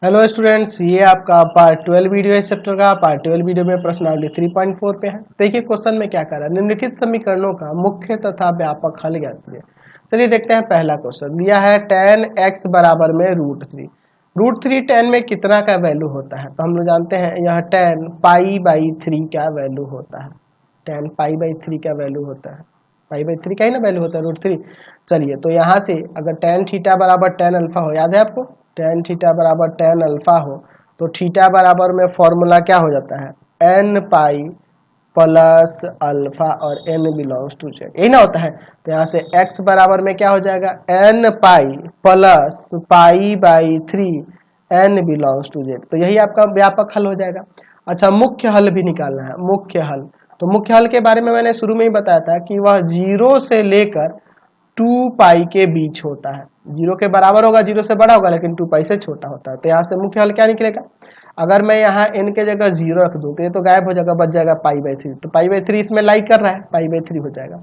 Hello students, ये आपका part 12 video है चैप्टर का। पार्ट 12 वीडियो में प्रश्नावली 3.4 पे है। देखिए क्वेश्चन में क्या कर रहा है, निम्नलिखित समीकरणों का मुख्य तथा व्यापक हल ज्ञात कीजिए। चलिए देखते हैं। पहला क्वेश्चन दिया है tan x बराबर में √3। √3 tan में कितना का वैल्यू होता है? तो हम लोग जानते हैं यह tan π/3 का वैल्यू होता है। tan π/3 का वैल्यू होता है, π/3 का ही ना वैल्यू होता है √3। चलिए तो यहाँ से अगर tan थीटा बराबर tan अल्फा हो, याद है आपको tan थीटा बराबर tan अल्फा हो, तो थीटा बराबर में फॉर्मूला क्या हो जाता है n पाई प्लस अल्फा और n बिलोंग्स टू z, यही ना होता है। तो यहाँ से x बराबर में क्या हो जाएगा n pi plus π/3 n belongs to z। तो यही आपका व्यापक हल हो जाएगा। अच्छा, मुख्य हल भी निकालना है। मुख्य हल, तो मुख्य हल के बारे में मैंने शुरू में ही बताया था कि वह 0 से लेकर 2 पाई के बीच होता है। 0 के बराबर होगा, 0 से बड़ा होगा, लेकिन 2 पाई से छोटा होता है। तो यहाँ से मुख्य हल क्या निकलेगा? अगर मैं यहाँ n के जगह 0 रख दूँ तो ये तो गायब हो जाएगा, बच जाएगा π/3। तो π/3 इसमें लाई कर रहा है, π/3 हो जाएगा।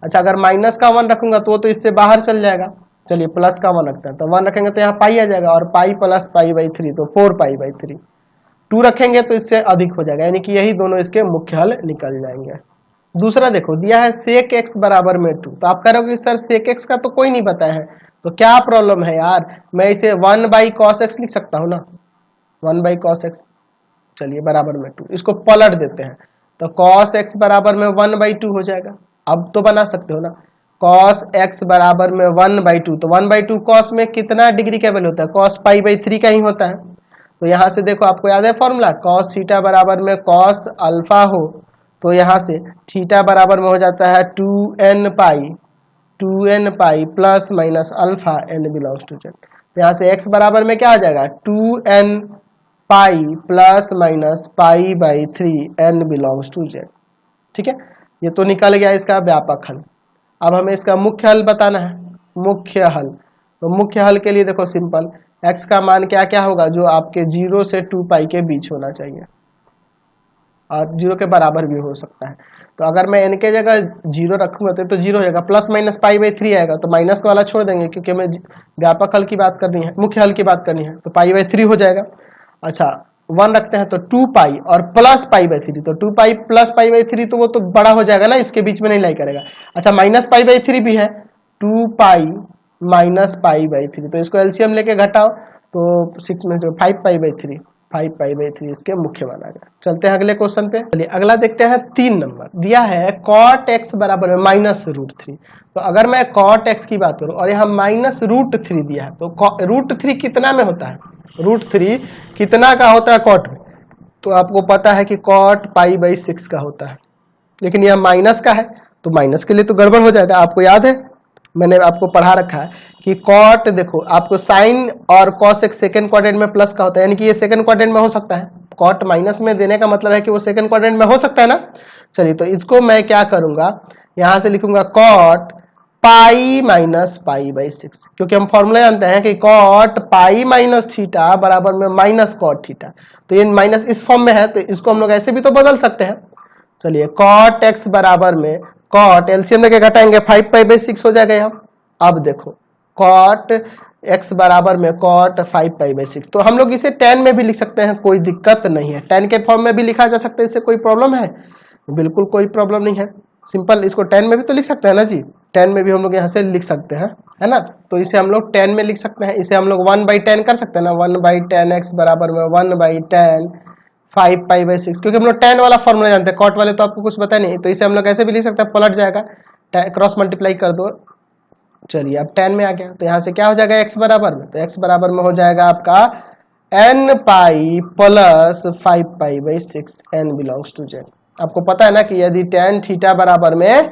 अच्छा, अगर माइनस का 1 रखूंगा तो वो तो इससे बाहर चल जाएगा। चलिए प्लस का 1 रखते हैं, तो 1 रखेंगे तो यहाँ पाई आ जाएगा, और पाई प्लस π/3 तो 4π/3। 2 रखेंगे तो इससे अधिक हो जाएगा, यानी कि यही दोनों इसके मुख्य हल निकल जाएंगे। दूसरा देखो, दिया है sec x बराबर में 2। तो आप कह रहे हो कि सर sec x का तो कोई नहीं पता है, तो क्या प्रॉब्लम है यार, मैं इसे 1/cos x लिख सकता हूँ ना, 1/cos x। चलिए बराबर में 2, इसको पलट देते हैं तो cos x बराबर में 1/2 हो जाएगा। अब तो बना सकते हो ना, cos x बराबर में 1/2, तो 1/2 cos में कितना डिग्री का वैल्यू होता है? cos π/3 का ही होता है। तो यहाँ से देखो, आपको याद है फॉर्मूला, cos थीटा बराबर में cos अल्फा हो, तो यहाँ से थीटा बराबर में हो जाता है 2n pi plus minus alpha n belongs to z। तो यहाँ से x बराबर में क्या आ जाएगा 2n pi plus minus π/3 n belongs to z। ठीक है, ये तो निकल गया इसका व्यापक हल। अब हमें इसका मुख्य हल बताना है। मुख्य हल, तो मुख्य हल के लिए देखो सिंपल, x का मान क्या क्या होगा, जो आपके 0 से 2 पाई के बीच होना चाहिए, और 0 के बराबर भी हो सकता है। तो अगर मैं n के जगह 0 रखूंगा तो 0 हो जाएगा, प्लस माइनस π/3 आएगा, तो माइनस का वाला छोड़ देंगे क्योंकि हमें व्यापक हल की बात करनी है, मुख्य हल की बात करनी है, तो π/3 हो जाएगा। अच्छा, 1 रखते हैं तो 2 पाई और प्लस π/3, तो 2 पाई प्लस π/3 तो वो तो बड़ा हो जाएगा ना, इसके बीच में नहीं लाई करेगा। अच्छा, माइनस π/3 भी है, 2 पाई माइनस π/3, तो इसको एलसीएम लेके घटाओ तो 6 में 5π/3 इसके मुख्य मान आ गया। चलते हैं अगले क्वेश्चन पे। चलिए अगला देखते हैं। 3 नंबर दिया है cot x बराबर में -√3। तो अगर मैं cot x की बात करूं और यहाँ -√3 दिया है, तो √3 कितना में होता है? √3 कितना का होता है cot में? तो आपको पता है कि cot π/6 का होता है, लेकिन यह माइनस का है, तो माइनस के लिए तो गड़बड़ हो जाएगा। आपको याद है, मैंने आपको पढ़ा रखा है कि कॉट, देखो आपको साइन और कॉस एक सेकंड क्वाड्रेंट में प्लस का होता है, यानी कि ये सेकंड क्वाड्रेंट में हो सकता है। कॉट माइनस में देने का मतलब है कि वो सेकंड क्वाड्रेंट में हो सकता है ना। चलिए तो इसको मैं क्या करूंगा, यहां से लिखूंगा कॉट पाई माइनस π/6, क्योंकि हम फॉर्मूला जानते हैं कि कॉट पाई माइनस थीटा बराबर में माइनस कॉट थीटा। तो ये माइनस इस फॉर्म में है, तो इसको हम लोग ऐसे भी तो बदल सकते हैं। चलिए कॉट एक्स बराबर में कॉट एलसीएम लेके घटाएंगे 5π/6 हो जाएगा यहाँ। अब देखो कॉट x बराबर में कॉट 5π/6, तो हम लोग इसे tan में भी लिख सकते हैं, कोई दिक्कत नहीं है। tan के फॉर्म में भी लिखा जा सकता है, इससे कोई प्रॉब्लम है? बिल्कुल कोई प्रॉब्लम नहीं है। सिंपल इसको tan में भी तो लिख सकते हैं ना जी, tan में भी हम लोग यहाँ से लिख सकते हैं, है ना। तो इसे हम लोग tan में लिख सकते हैं, इसे हम लोग 1/tan कर सकते हैं ना, 1/tan x बराबर में 1/tan 5π/6, क्योंकि हम लोग tan वाला फॉर्मूला जानते हैं, कॉट वाले तो आपको कुछ पता नहीं। तो इसे हम लोग ऐसे भी लिख सकते हैं, पलट जाएगा, क्रॉस मल्टीप्लाई कर दो। चलिए अब tan में आ गया, तो यहाँ से क्या हो जाएगा x बराबर में, तो x बराबर में हो जाएगा आपका n pi plus 5π/6 n belongs to z। आपको पता है ना कि यदि tan थीटा बराबर में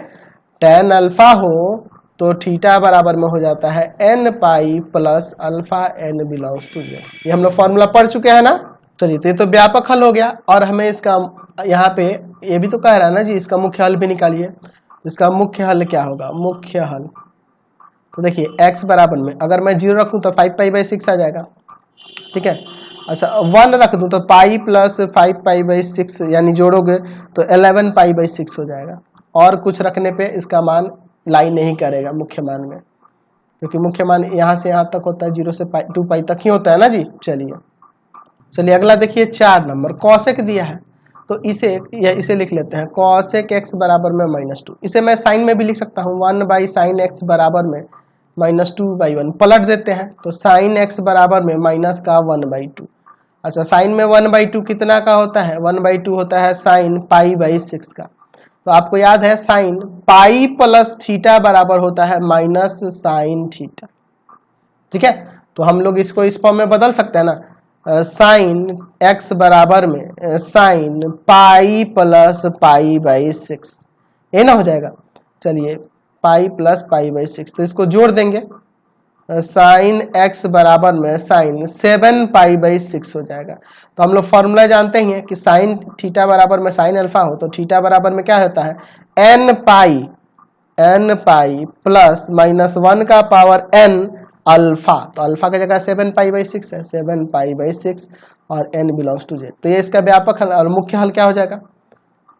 tan अल्फा हो, तो थीटा बराबर में हो जाता है n pi plus alpha n belongs to z। ये हम लोग फॉर्मूला पढ़ चुके हैं ना। चलिए तो ये तो व्यापक हल हो गया, और हमें इसका यहाँ पे ये भी तो कह रहा है ना जी, इसका मुख्य हल भी निकालिए। इसका मुख्य हल क्या होगा? मुख्य हल, तो देखिए x बराबर में अगर मैं 0 रखूं तो 5π/6 आ जाएगा, ठीक है। अच्छा 1 रख दूं तो पाई प्लस 5π/6, यानी जोड़ोगे तो 11π/6 हो जाएगा। और कुछ रखने पे इसका मान लाई नहीं करेगा मुख्य मान में, क्योंकि मुख्य मान यहाँ से यहाँ तक होता है, 0 से 2 पाई तक ही होता है ना जी। चलिए चलिए अगला देखिए 4 नंबर, कॉसेक दिया है तो इसे लिख लेते हैं कॉसेक एक्स बराबर में -2। इसे मैं साइन में भी लिख सकता हूँ, 1/sin x बराबर में -2/1। पलट देते हैं तो sin x बराबर में माइनस का 1/2। अच्छा साइन में 1/2 कितना का होता है, 1/2 होता है साइन π/6 का। तो आपको याद है साइन पाई प्लस थीटा बराबर होता है माइनस साइन थीटा। ठीक है, तो हम लोग इसको इस फॉर्म में बदल सकते हैं ना, साइन एक्स बराबर में साइन पाई प्लस π/6, ये ना हो जाएगा। चलिए पाई प्लस π/6, तो इसको जोड़ देंगे, साइन एक्स बराबर में साइन 7π/6 हो जाएगा। तो हम लोग फॉर्मूला जानते ही हैं कि साइन थीटा बराबर में साइन अल्फा हो तो थीटा बराबर में क्या होता है n पाई प्लस -1 का पावर n अल्फा। तो अल्फा की जगह 7π/6 है, 7π/6 और n बिलोंग्स टू जेड। तो ये इसका व्यापक हल और मुख्य हल क्या हो जाएगा,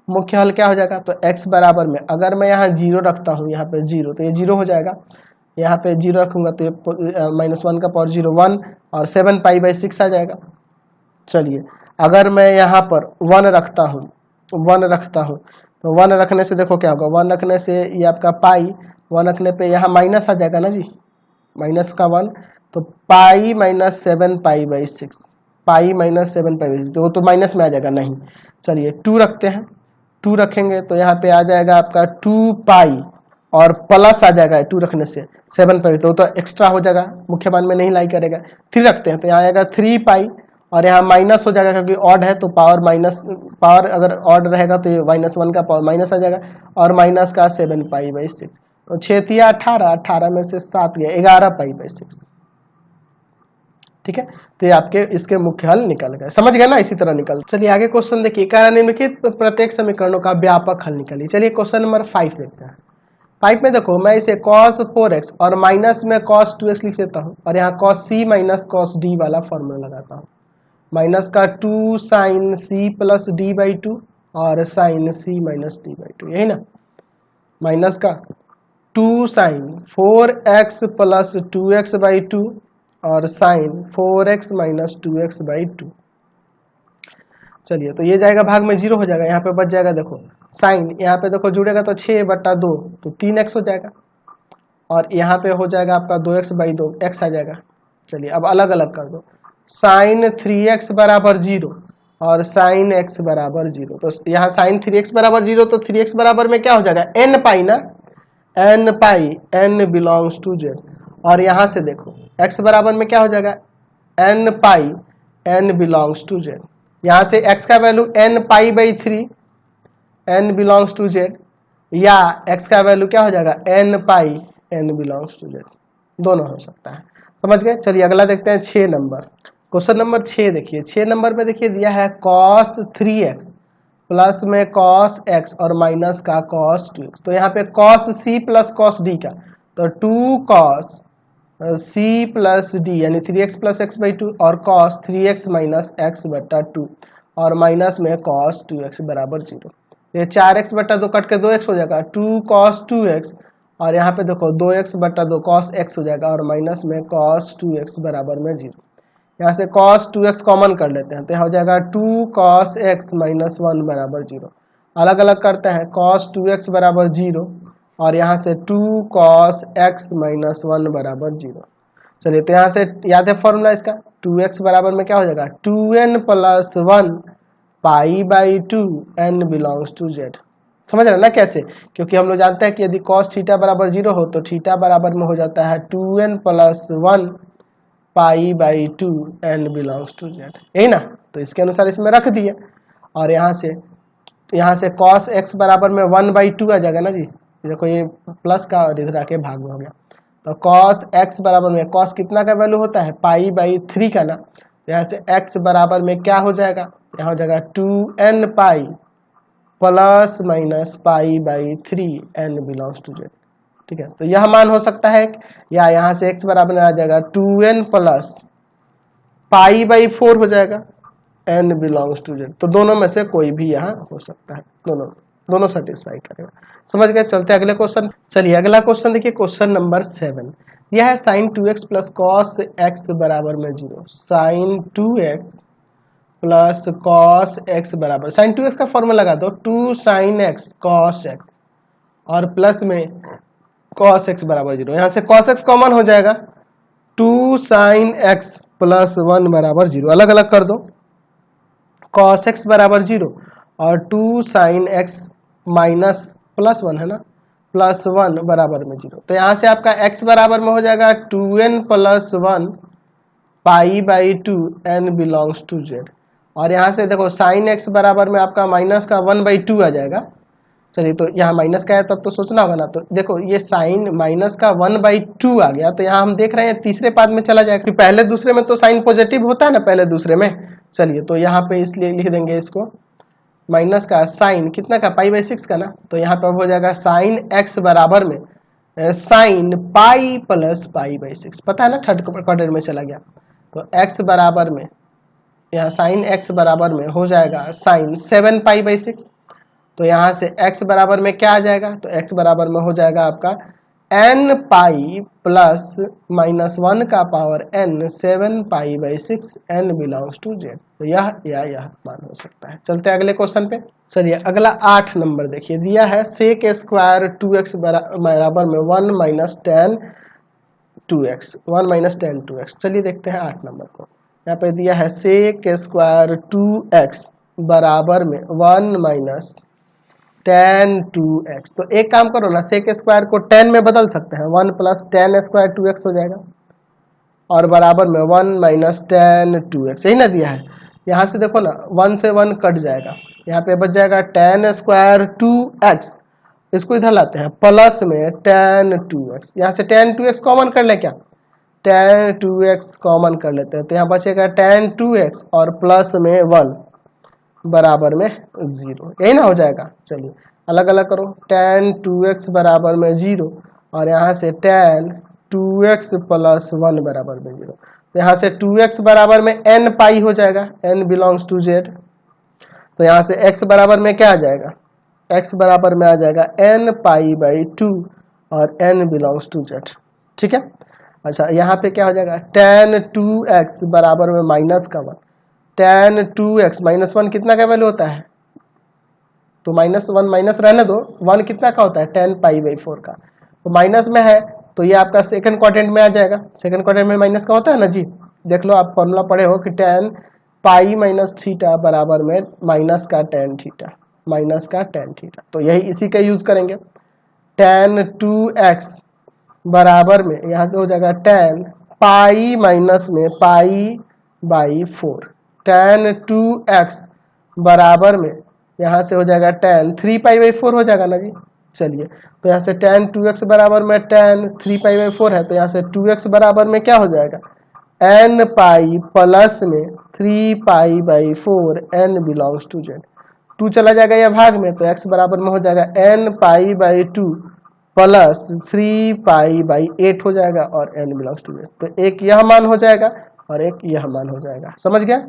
मुख्य हल क्या हो जाएगा, तो x बराबर में अगर मैं यहाँ 0 रखता हूँ, यहाँ पे 0 तो ये 0 हो जाएगा, यहाँ पे 0 रखूंगा तो ये -1 का पावर 0 1 और 7π/6 आ जाएगा। चलिए अगर मैं यहाँ पर 1 रखता हूँ तो 1 रखने से देखो क्या होगा, 1 रखने से ये आपका पाई, 1 रखने पे यहाँ माइनस आ जाएगा ना जी, माइनस का 1, तो पाई माइनस 7π/6, पाई माइनस 7π/6, तो वो तो माइनस में आ जाएगा नहीं। चलिए 2 रखते हैं, 2 रखेंगे तो यहाँ पे आ जाएगा आपका 2 पाई और प्लस आ जाएगा 2 रखने से 7π, तो एक्स्ट्रा हो जाएगा, मुख्य मान में नहीं लाई करेगा। 3 रखते हैं तो यहाँ आएगा 3 पाई और यहाँ माइनस हो जाएगा क्योंकि ऑड है तो पावर अगर ऑड रहेगा तो ये -1 का पावर माइनस आ जाएगा और माइनस का 7π/6, तो 6 या 18 में से 7 गया 11π/6। ठीक है, तो ये आपके इसके मुख्य हल निकल गए, समझ गए ना, इसी तरह निकल। चलिए आगे क्वेश्चन देखिए, कह रहा निम्नलिखित प्रत्येक समीकरणों का व्यापक हल निकालिए। चलिए क्वेश्चन नंबर 5 देखते हैं। 5 में देखो मैं इसे cos 4x और माइनस में cos 2x लिख देता हूँ और यहाँ cos c minus cos d वाला फॉर्मूला लगाता हूँ। माइनस का 2 sin c प्लस d/2 और sin c माइनस d/2, यही ना, माइनस का 2 sin 4x प्लस 2x/2 और sin 4x माइनस 2x/2। चलिए तो ये जाएगा भाग में 0 हो जाएगा, यहाँ पे बच जाएगा देखो साइन, यहाँ पे देखो जुड़ेगा तो 6/2 तो 3x हो जाएगा और यहाँ पे हो जाएगा आपका 2x/2 x आ जाएगा। चलिए अब अलग अलग कर दो, साइन 3x बराबर 0 और साइन x बराबर 0, तो यहाँ साइन 3x बराबर 0 तो 3x बराबर में क्या हो जाएगा n पाई ना, n pi, n belongs to z. और यहाँ से देखो x बराबर में क्या हो जाएगा n pi, n belongs to z. यहाँ से x का value n pi n belongs to z, या x का वैल्यू क्या हो जाएगा n pi n belongs to z, दोनों हो सकता है, समझ गए। चलिए अगला देखते हैं 6 नंबर, क्वेश्चन नंबर 6 देखिए। 6 नंबर में देखिए दिया है cos 3x प्लस में cos x और माइनस का cos 2x। तो यहाँ पे cos c plus cos d का, तो 2 cos c प्लस d यानी 3x प्लस x/2 और cos 3x माइनस x/2 और माइनस में cos 2x बराबर 0। ये 4x/2 कट के 2x हो जाएगा, 2 cos 2x और यहाँ पे देखो 2x/2 cos x हो जाएगा और माइनस में cos 2x बराबर में 0। यहाँ से cos 2x कॉमन कर लेते हैं तो यहाँ हो जाएगा 2 cos x माइनस 1 बराबर 0। अलग अलग करते हैं, cos 2x बराबर 0 और यहाँ से 2 cos x माइनस 1 बराबर 0। चलिए तो यहाँ से याद है फॉर्मूला इसका, 2x बराबर में क्या हो जाएगा 2n प्लस 1 pi n belongs to z. समझ रहे ना कैसे, क्योंकि हम लोग जानते हैं कि यदि cos थीटा बराबर 0 हो तो थीटा बराबर में हो जाता है 2n प्लस 1 pi n belongs to z, यही ना। तो इसके अनुसार इसमें रख दिए और यहाँ से cos x बराबर में 1/2 आ जाएगा ना जी, देखो ये प्लस का और इधर आके भाग में हो गया। तो cos x बराबर में cos कितना का वैल्यू होता है पाई/3 का ना, यहाँ से x बराबर में क्या हो जाएगा, यहाँ हो जाएगा 2n pi plus minus pi n belongs to z. ठीक है, तो यह मान हो सकता है, या यहाँ से x बराबर में आ जाएगा 2n प्लस पाई/4 हो जाएगा n बिलोंग्स टू जेड। तो दोनों में से कोई भी यहाँ हो सकता है, दोनों सेटिस्फाई करेगा, समझ गए। चलते अगले क्वेश्चन। चलिए अगला क्वेश्चन देखिए, क्वेश्चन नंबर 7। यह है sin 2x plus cos x बराबर में 0, sin 2x plus cos x बराबर साइन 2x का फॉर्मूला लगा दो 2 साइन एक्स कॉस एक्स और प्लस में कॉस एक्स बराबर 0। यहाँ से कॉस एक्स कॉमन हो जाएगा 2 साइन एक्स प्लस 1 बराबर 0। अलग अलग कर दो कॉस एक्स बराबर 0 और 2 साइन एक्स माइनस प्लस 1 है ना प्लस 1 बराबर में 0। तो यहाँ से आपका x बराबर में हो जाएगा 2n प्लस 1 pi by 2 n belongs to z। और यहाँ से देखो साइन x बराबर में आपका माइनस का 1/2 आ जाएगा। चलिए तो यहाँ माइनस का है तब तो सोचना होगा ना, तो देखो ये साइन माइनस का 1/2 आ गया। तो यहाँ हम देख रहे हैं तीसरे पाद में चला जाएगा क्योंकि पहले दूसरे में तो साइन पॉजिटिव होता है ना पहले दूसरे में। चलिए तो यहाँ पे इसलिए लिख देंगे इसको माइनस का साइन कितना का पाई/6 का ना, तो यहाँ पे हो जाएगा साइन x बराबर में साइन पाई प्लस पाई/6। पता है ना थर्ड क्वाड्रेंट में चला गया। तो x बराबर में यहाँ साइन x बराबर में हो जाएगा साइन 7 पाई/6। तो यहाँ से x बराबर में क्या आ जाएगा, तो x बराबर में हो जाएगा आपका n पाई प्लस माइनस 1 का power n 7 pi n belongs to z। तो यह मान हो सकता है। चलते हैं अगले क्वेश्चन पे। चलिए अगला 8 नंबर देखिए दिया है सेक स्क्वायर 2x बराबर में 1 माइनस टेन 2x। चलिए देखते हैं 8 नंबर को। यहाँ पे दिया है सेक स्क्वायर 2x बराबर में 1 माइनस टेन 2x। तो एक काम करो ना सेक स्क्वायर को 10 में बदल सकते हैं 1 प्लस टेन स्क्वायर 2x हो जाएगा और बराबर में 1 माइनस टेन 2x। यही ना दिया है। यहाँ से देखो ना 1 से 1 कट जाएगा, यहाँ पे बच जाएगा टेन स्क्वायर 2x। इसको इधर लाते हैं प्लस में टेन 2x। यहाँ से टेन 2x कॉमन कर ले क्या, टेन 2x कॉमन कर लेते हैं। तो यहाँ बचेगा टेन 2x और प्लस में 1 बराबर में 0। यही ना हो जाएगा। चलिए अलग अलग करो टेन 2x बराबर में 0 और यहाँ से टेन 2x प्लस 1 बराबर में 0। तो यहाँ से 2x बराबर में n पाई हो जाएगा n बिलोंग्स टू z। तो यहाँ से x बराबर में क्या आ जाएगा, x बराबर में आ जाएगा n पाई बाई 2 और n बिलोंग्स टू z। ठीक है। अच्छा यहाँ पे क्या हो जाएगा टेन 2x बराबर में माइनस का 1। टेन 2x माइनस 1 कितना का वैल्यू होता है, तो माइनस 1 माइनस रहने दो, 1 कितना का होता है टेन पाई/4 का। तो माइनस में है तो ये आपका सेकंड क्वाड्रेंट में आ जाएगा। सेकंड क्वाड्रेंट में माइनस का होता है ना जी, देख लो आप फॉर्मूला पढ़े हो कि टेन पाई माइनस थीटा बराबर में माइनस का टेन थीटा। तो यही इसी का यूज करेंगे। टेन 2x बराबर में यहाँ से हो जाएगा टेन पाई माइनस में पाई/4। टेन 2x बराबर में यहाँ से हो जाएगा टेन 3 पाई/4 हो जाएगा ना जी। चलिए तो यहाँ से टेन 2x बराबर में टेन 3 पाई/4 है। तो यहाँ से 2x बराबर में क्या हो जाएगा n पाई प्लस में 3 पाई/4 n बिलोंग्स टू z। 2 चला जाएगा यह भाग में, तो x बराबर में हो जाएगा n पाई/2 प्लस 3 पाई/8 हो जाएगा और n बिलोंग्स टू z। तो एक यह मान हो जाएगा और एक यह मान हो जाएगा। समझ गया।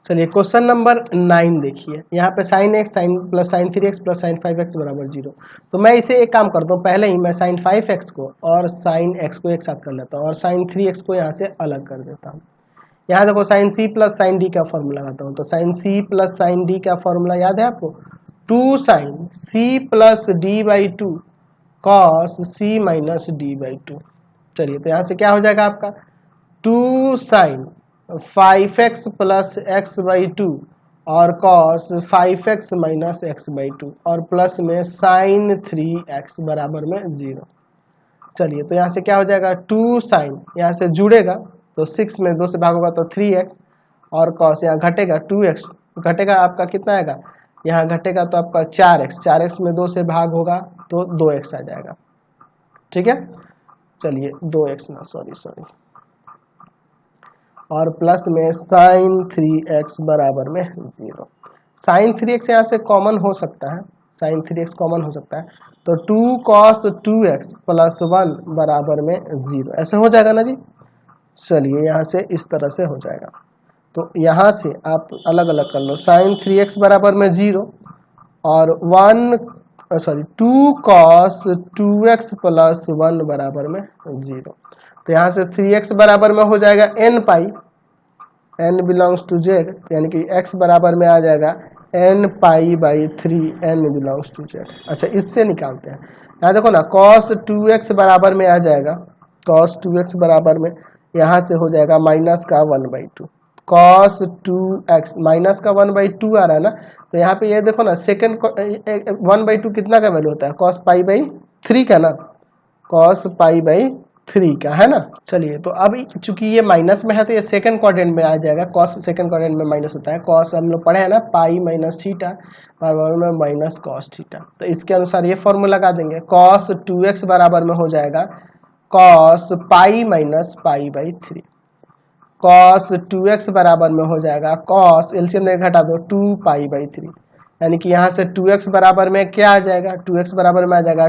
चलिए क्वेश्चन नंबर 9 देखिए। यहाँ पे sine x sine plus sine 3x plus sine 5x बराबर 0। तो मैं इसे एक काम करता हूँ, पहले ही मैं साइन 5x को और साइन x को एक साथ कर लेता हूँ और साइन 3x को यहाँ से अलग कर देता हूँ। यहाँ देखो sine c plus sine d का फॉर्मूला लगाता हूँ। तो sine c plus sine d का फॉर्मूला याद है आपको, 2 sine c plus d/2 cos c minus d/2। चलिए तो यहाँ से क्या हो जाएगा आपका 2 साइन 5x प्लस x/2 और cos 5x माइनस x/2 और प्लस में साइन 3x बराबर में 0। चलिए तो यहाँ से क्या हो जाएगा 2 साइन यहाँ से जुड़ेगा तो 6 में 2 से भाग होगा तो 3x और cos यहाँ घटेगा 2x घटेगा आपका कितना आएगा, यहाँ घटेगा तो आपका 4x में 2 से भाग होगा तो 2x आ जाएगा। ठीक है। चलिए 2x ना सॉरी और प्लस में साइन 3x बराबर में 0। साइन 3x यहाँ से कॉमन हो सकता है, साइन 3x कॉमन हो सकता है। तो 2 cos 2x प्लस 1 बराबर में 0 ऐसे हो जाएगा ना जी। चलिए यहाँ से इस तरह से हो जाएगा। तो यहाँ से आप अलग अलग कर लो, साइन 3x बराबर में 0 और 2 cos 2x प्लस 1 बराबर में 0। तो यहाँ से 3x बराबर में हो जाएगा n pi n belongs to z, यानी कि x बराबर में आ जाएगा n pi by 3 n belongs to z। अच्छा, इससे निकालते हैं। यहाँ देखो ना, cos 2x बराबर में आ जाएगा, cos 2x बराबर में यहाँ से हो जाएगा माइनस का 1/2, cos 2x माइनस का 1/2 आ रहा है ना, तो यहाँ पे ये देखो ना, सेकेंड 1/2 कितना का वैल्यू होता है, cos पाई बाई 3 का ना, cos पाई बाई 3 का है ना। चलिए, तो अब चूंकि ये माइनस में है तो ये सेकंड क्वाड्रेंट में आ जाएगा, cos सेकंड क्वाड्रेंट में माइनस होता है, cos हम लोग पढ़े हैं ना, पाई माइनस थीटा बराबर में माइनस cos थीटा, तो इसके अनुसार ये फॉर्मूला लगा देंगे, cos 2x बराबर में हो जाएगा cos pi minus pi by 3, cos 2x बराबर में हो जाएगा cos, एलसीएम में घटा दो, 2 पाई बाई 3, यानी कि यहाँ से 2x बराबर में क्या आ जाएगा, 2x बराबर में आ जाएगा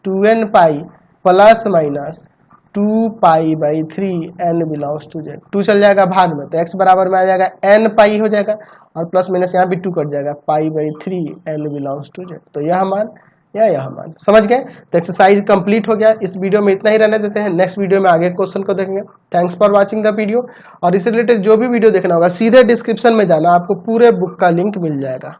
2n pi plus minus 2 pi by 3 n belongs to z, 2 चल जाएगा भाग में, तो x बराबर में आ जाएगा n पाई हो जाएगा, और प्लस माइनस यहाँ भी 2 कट जाएगा, pi by 3 n belongs to z। तो यह मान या यह मान, समझ गए। तो एक्सरसाइज कंप्लीट हो गया। इस वीडियो में इतना ही रहने देते हैं, नेक्स्ट वीडियो में आगे क्वेश्चन को देखेंगे। Thanks for watching the video. और इससे रिलेटेड जो भी वीडियो देखना होगा सीधे डिस्क्रिप्शन में जाना, आपको पूरे बुक का लिंक मिल जाएगा।